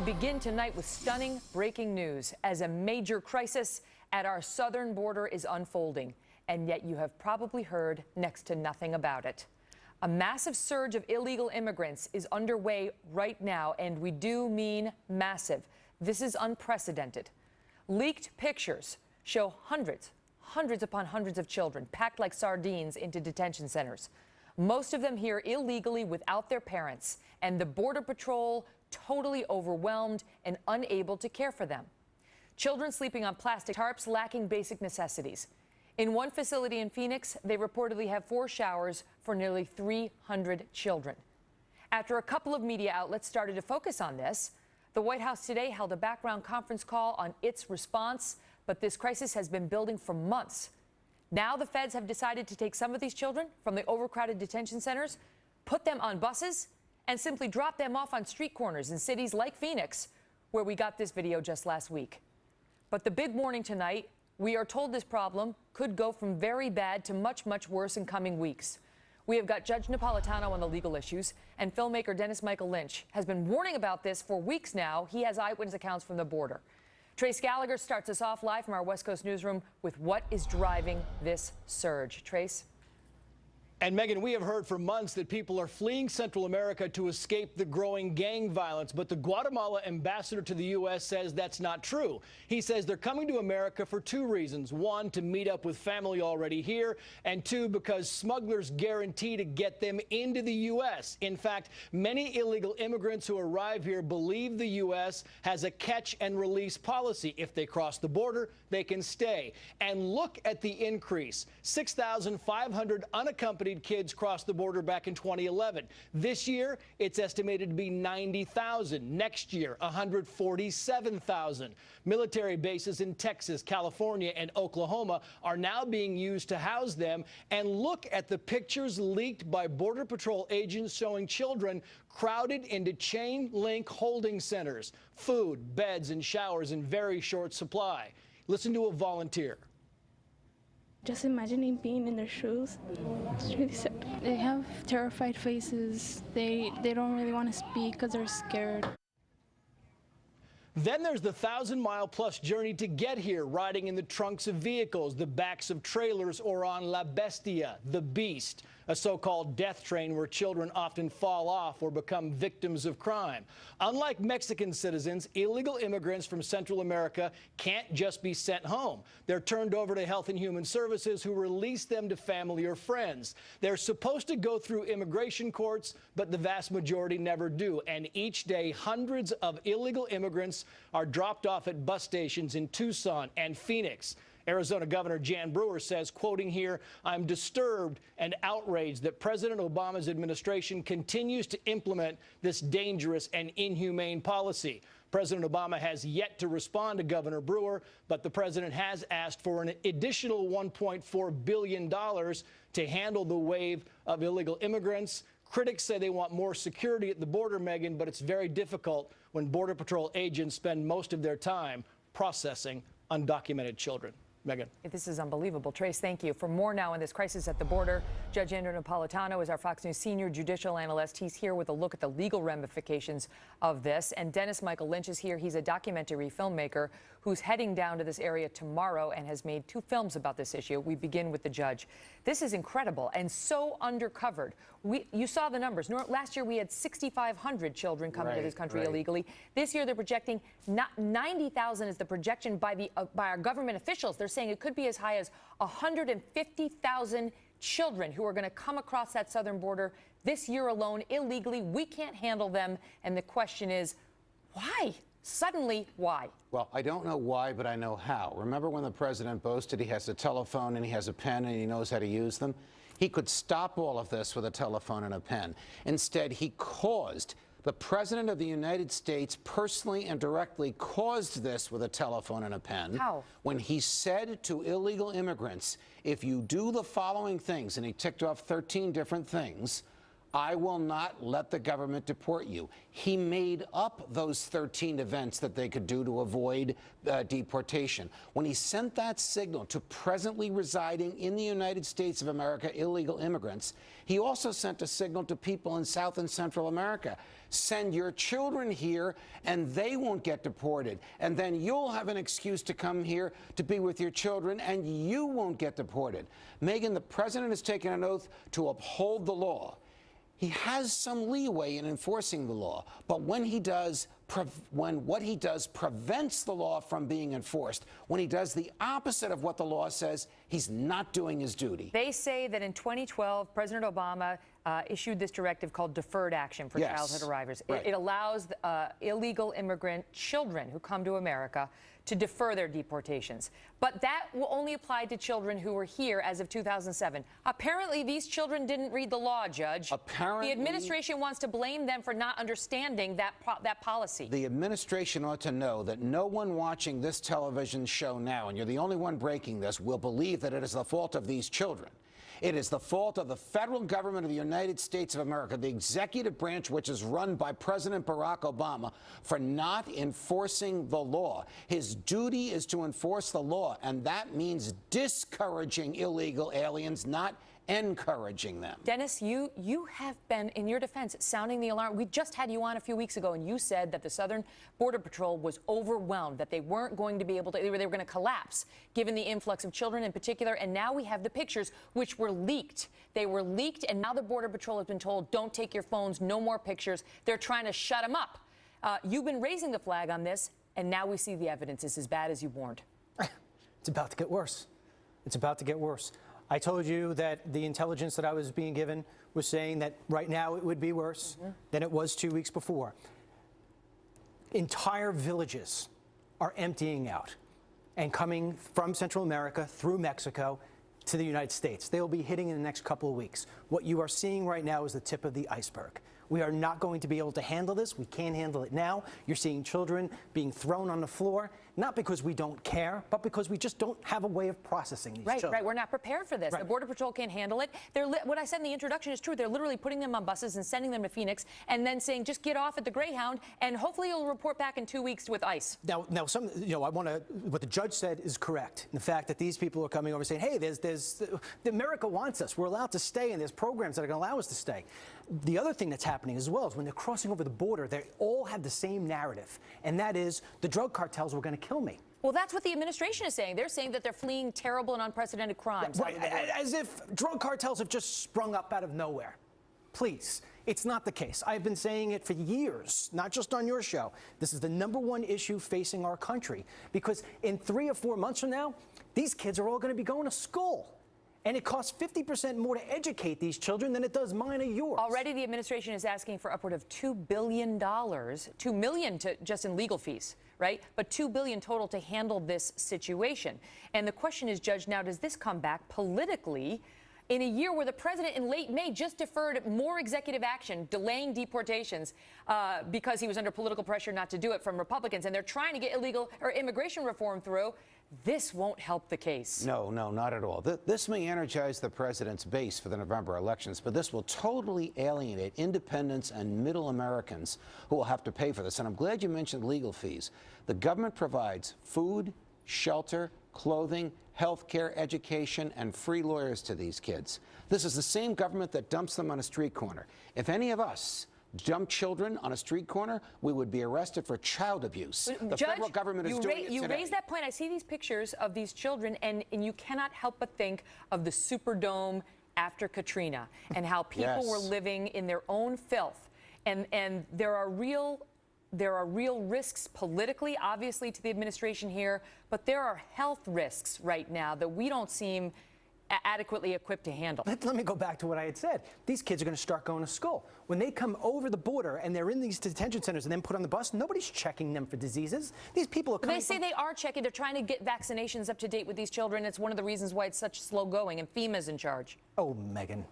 Begin tonight with stunning breaking news as a major crisis at our southern border is unfolding, and yet you have probably heard next to nothing about it. A massive surge of illegal immigrants is underway right now, and we do mean massive. This is unprecedented. Leaked pictures show hundreds upon hundreds of children packed like sardines into detention centers. Most of them here illegally without their parents, and the Border Patrol totally overwhelmed and unable to care for them. Children sleeping on plastic tarps, lacking basic necessities. In one facility in Phoenix, they reportedly have 4 showers for nearly 300 children. After a couple of media outlets started to focus on this, the White House today held a background conference call on its response, but this crisis has been building for months. Now the feds have decided to take some of these children from the overcrowded detention centers, put them on buses, and simply drop them off on street corners in cities like Phoenix, where we got this video just last week. But the big warning tonight, we are told this problem could go from very bad to much, much worse in coming weeks. We have got Judge Napolitano on the legal issues, and filmmaker Dennis Michael Lynch has been warning about this for weeks now. He has eyewitness accounts from the border. Trace Gallagher starts us off live from our West Coast newsroom with what is driving this surge. Trace? And Megan, we have heard for months that people are fleeing Central America to escape the growing gang violence, but the Guatemala ambassador to the U.S. says that's not true. He says they're coming to America for 2 reasons. 1, to meet up with family already here, and 2, because smugglers guarantee to get them into the U.S. In fact, many illegal immigrants who arrive here believe the U.S. has a catch and release policy. If they cross the border, they can stay. And look at the increase. 6,500 unaccompanied kids crossed the border back in 2011. This year, it's estimated to be 90,000. Next year, 147,000. Military bases in Texas, California, and Oklahoma are now being used to house them. And look at the pictures leaked by Border Patrol agents showing children crowded into chain-link holding centers. Food, beds, and showers in very short supply. Listen to a volunteer. Just imagining being in their shoes, it's really sad. They have terrified faces. They don't really want to speak because they're scared. Then there's the 1,000-mile-plus journey to get here, riding in the trunks of vehicles, the backs of trailers, or on La Bestia, the beast, a so-called death train where children often fall off or become victims of crime. Unlike Mexican citizens, illegal immigrants from Central America can't just be sent home. They're turned over to Health and Human Services, who release them to family or friends. They're supposed to go through immigration courts, but the vast majority never do. And each day, hundreds of illegal immigrants are dropped off at bus stations in Tucson and Phoenix. Arizona Governor Jan Brewer says, quoting here, "I'm disturbed and outraged that President Obama's administration continues to implement this dangerous and inhumane policy." President Obama has yet to respond to Governor Brewer, but the president has asked for an additional $1.4 billion to handle the wave of illegal immigrants. Critics say they want more security at the border, Megan, but it's very difficult when Border Patrol agents spend most of their time processing undocumented children. Megan. This is unbelievable. Trace, thank you. For more now on this crisis at the border, Judge Andrew Napolitano is our Fox News senior judicial analyst. He's here with a look at the legal ramifications of this. And Dennis Michael Lynch is here. He's a documentary filmmaker who's heading down to this area tomorrow and has made 2 films about this issue. We begin with the judge. This is incredible and so undercovered. You saw the numbers. Last year we had 6,500 children coming to this country illegally. This year they're projecting 90,000 is the projection by our government officials. They're saying it could be as high as 150,000 children who are going to come across that southern border this year alone illegally. We can't handle them. And the question is, why? Suddenly, why? Well, I don't know why, but I know how. Remember when the president boasted he has a telephone and he has a pen and he knows how to use them? He could stop all of this with a telephone and a pen. Instead, he caused the President of the United States personally and directly caused this with a telephone and a pen. How? When he said to illegal immigrants, if you do the following things, and he ticked off 13 different things, I will not let the government deport you. He made up those 13 events that they could do to avoid deportation. When he sent that signal to presently residing in the United States of America illegal immigrants, he also sent a signal to people in South and Central America. Send your children here and they won't get deported. And then you'll have an excuse to come here to be with your children and you won't get deported. Megyn, the president has taken an oath to uphold the law. He has some leeway in enforcing the law, but when he does, when what he does prevents the law from being enforced, when he does the opposite of what the law says, he's not doing his duty. They say that in 2012, President Obama issued this directive called Deferred Action for Childhood Arrivals. Right. It allows illegal immigrant children who come to America to defer their deportations. But that will only apply to children who were here as of 2007. Apparently, these children didn't read the law, Judge. Apparently, the administration wants to blame them for not understanding that policy. The administration ought to know that no one watching this television show now, and you're the only one breaking this, will believe that it is the fault of these children. It is the fault of the federal government of the United States of America, the executive branch, which is run by President Barack Obama, for not enforcing the law. His duty is to enforce the law, and that means discouraging illegal aliens, not encouraging them. Dennis, you have been, in your defense, sounding the alarm. We just had you on a few weeks ago, and you said that the Southern Border Patrol was overwhelmed, that they weren't going to be able to, they were going to collapse, given the influx of children in particular. And now we have the pictures, which were leaked. They were leaked, and now the Border Patrol has been told, don't take your phones, no more pictures. They're trying to shut them up. You've been raising the flag on this, and now we see the evidence is as bad as you warned. It's about to get worse. It's about to get worse. I told you that the intelligence that I was being given was saying that right now it would be worse than it was 2 weeks before. Entire villages are emptying out and coming from Central America through Mexico to the United States. They will be hitting in the next couple of weeks. What you are seeing right now is the tip of the iceberg. We are not going to be able to handle this. We can't handle it now. You're seeing children being thrown on the floor, not because we don't care, but because we just don't have a way of processing these children. Right. We're not prepared for this. Right. The Border Patrol can't handle it. What I said in the introduction is true. They're literally putting them on buses and sending them to Phoenix and then saying, just get off at the Greyhound, and hopefully you'll report back in 2 weeks with ICE. Now, what the judge said is correct. The fact that these people are coming over saying, hey, America wants us. We're allowed to stay, and there's programs that are going to allow us to stay. The other thing that's happening as well is when they're crossing over the border, they all have the same narrative, and that is the drug cartels were going to kill me. Well, that's what the administration is saying. They're saying that they're fleeing terrible and unprecedented crimes. Right, as if drug cartels have just sprung up out of nowhere. Please, it's not the case. I've been saying it for years, not just on your show. This is the #1 issue facing our country, because in 3 or 4 months from now, these kids are all going to be going to school. And it costs 50% more to educate these children than it does mine or yours. Already the administration is asking for upward of $2 billion, $2 million just in legal fees, right? But $2 billion total to handle this situation. And the question is, Judge, now does this come back politically in a year where the president in late May just deferred more executive action, delaying deportations because he was under political pressure not to do it from Republicans, and they're trying to get illegal or immigration reform through? This won't help the case. No, not at all. This may energize the president's base for the November elections, but this will totally alienate independents and middle Americans who will have to pay for this. And I'm glad you mentioned legal fees. The government provides food, shelter, clothing, health care, education, and free lawyers to these kids. This is the same government that dumps them on a street corner. If any of us dump children on a street corner, we would be arrested for child abuse. The Judge, federal government is doing it today. You raised that point. I see these pictures of these children, and you cannot help but think of the Superdome after Katrina and how people were living in their own filth. And there are real risks politically, obviously, to the administration here, but there are health risks right now that we don't seem adequately equipped to handle. Let me go back to what I had said. These kids are going to start going to school. When they come over the border and they're in these detention centers and then put on the bus, nobody's checking them for diseases. These people are coming. They say they are checking. They're trying to get vaccinations up to date with these children. It's one of the reasons why it's such slow going, and FEMA's in charge. Oh, Megan.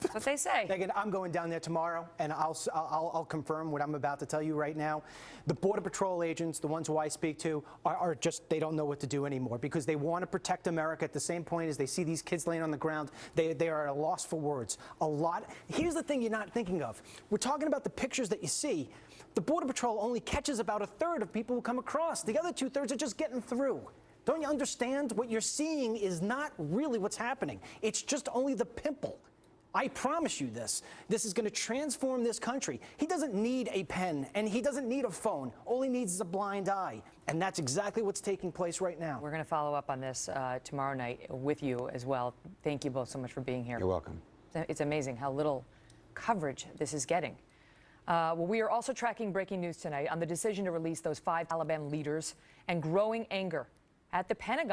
That's what they say. Megan, I'm going down there tomorrow, and I'll confirm what I'm about to tell you right now. The Border Patrol agents, the ones who I speak to, are just, they don't know what to do anymore because they want to protect America. At the same point as they see these kids laying on the ground, they are at a loss for words. Here's the thing you're not thinking of. We're talking about the pictures that you see. The Border Patrol only catches about a third of people who come across. The other 2/3 are just getting through. Don't you understand? What you're seeing is not really what's happening. It's just only the pimple. I promise you this. This is going to transform this country. He doesn't need a pen, and he doesn't need a phone. All he needs is a blind eye. And that's exactly what's taking place right now. We're going to follow up on this tomorrow night with you as well. Thank you both so much for being here. You're welcome. It's amazing how little coverage this is getting. Well, we are also tracking breaking news tonight on the decision to release those 5 Taliban leaders and growing anger at the Pentagon